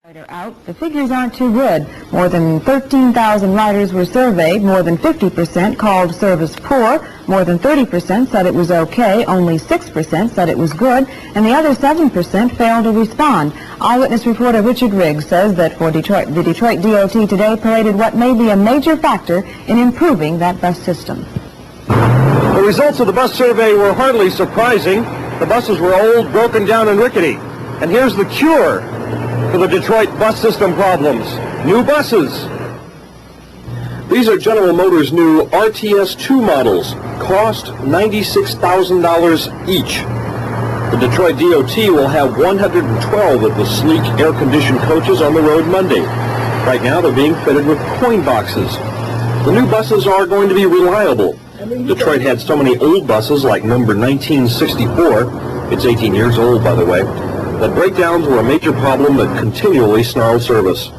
Out, the figures aren't too good. More than 13,000 riders were surveyed. More than 50% called service poor. More than 30% said it was okay. Only 6% said it was good. And the other 7% failed to respond. Eyewitness reporter Richard Riggs says that for Detroit, the Detroit DOT today paraded what may be a major factor in improving that bus system. The results of the bus survey were hardly surprising. The buses were old, broken down, and rickety. And here's the cure for the Detroit bus system problems: new buses. These are General Motors' new Rts-Ii models, cost $96,000 each. The Detroit DOT will have 112 of the sleek air-conditioned coaches on the road Monday. Right now they're being fitted with coin boxes. The new buses are going to be reliable. Detroit had so many old buses, like number 1964, it's 18 years old by the way, that breakdowns were a major problem that continually snarled service.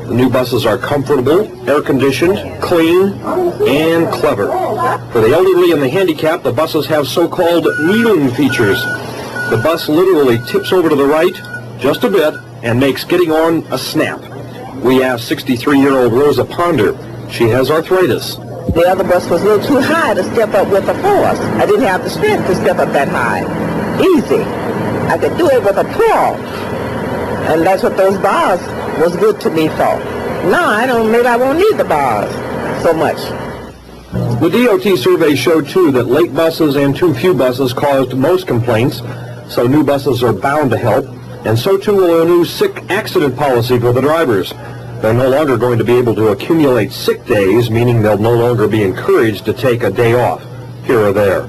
The new buses are comfortable, air-conditioned, clean, and clever. For the elderly and the handicapped, the buses have so-called kneeling features. The bus literally tips over to the right just a bit and makes getting on a snap. We asked 63-year-old Rosa Ponder. She has arthritis. The other bus was a little too high to step up with a force. I didn't have the strength to step up that high. Easy. I could do it with a pull. And that's what those bars was good to me for. No, maybe I won't need the bars so much. The DOT survey showed, too, that late buses and too few buses caused most complaints, so new buses are bound to help, and so, too, will a new sick accident policy for the drivers. They're no longer going to be able to accumulate sick days, meaning they'll no longer be encouraged to take a day off here or there.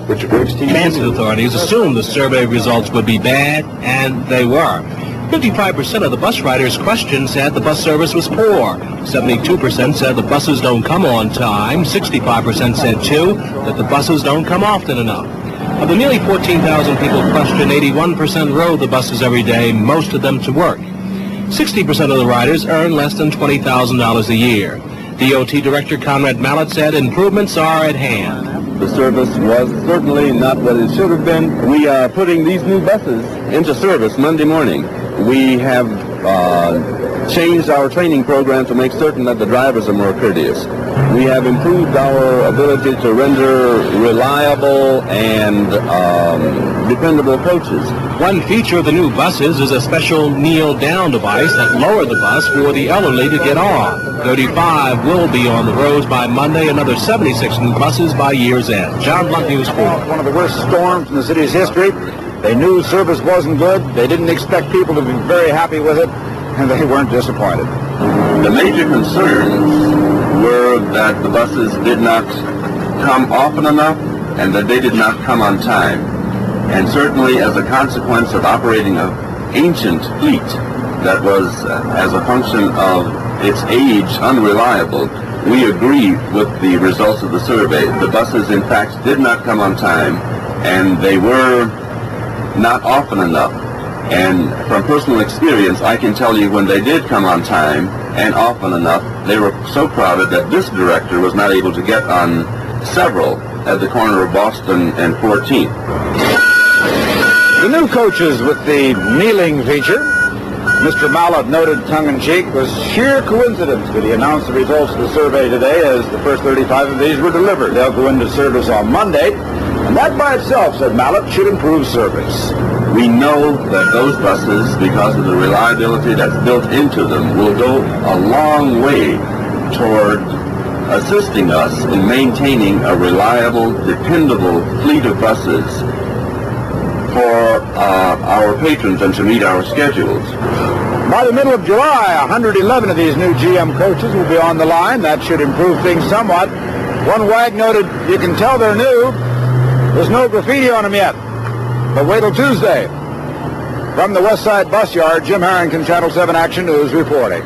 Richard Riggs, TV. Transit authorities assumed the survey results would be bad, and they were. 55% of the bus riders questioned said the bus service was poor. 72% said the buses don't come on time. 65% said, too, that the buses don't come often enough. Of the nearly 14,000 people questioned, 81% rode the buses every day, most of them to work. 60% of the riders earn less than $20,000 a year. DOT Director Conrad Mallett said improvements are at hand. The service was certainly not what it should have been. We are putting these new buses into service Monday morning. We have changed our training program to make certain that the drivers are more courteous. We have improved our ability to render reliable and dependable coaches. One feature of the new buses is a special kneel-down device that lowered the bus for the elderly to get on. 35 will be on the roads by Monday, another 76 new buses by year's end. John Blunt, News 4. One of the worst storms in the city's history. They knew service wasn't good. They didn't expect people to be very happy with it, and they weren't disappointed. The major concerns were that the buses did not come often enough and that they did not come on time. And certainly as a consequence of operating an ancient fleet that was, as a function of its age, unreliable, we agree with the results of the survey. The buses, in fact, did not come on time, and they were not often enough. And from personal experience, I can tell you when they did come on time and often enough, they were so crowded that this director was not able to get on several at the corner of Boston and 14th. The new coaches with the kneeling feature, Mr. Mallett noted tongue-in-cheek, was sheer coincidence that he announced the results of the survey today as the first 35 of these were delivered. They'll go into service on Monday, and that by itself, said Mallett, should improve service. We know that those buses, because of the reliability that's built into them, will go a long way toward assisting us in maintaining a reliable, dependable fleet of buses for our patrons and to meet our schedules. By the middle of July, 111 of these new GM coaches will be on the line. That should improve things somewhat. One wag noted, you can tell they're new. There's no graffiti on them yet. But wait till Tuesday. From the West Side Bus Yard, Jim Harrington, Channel 7 Action News reporting.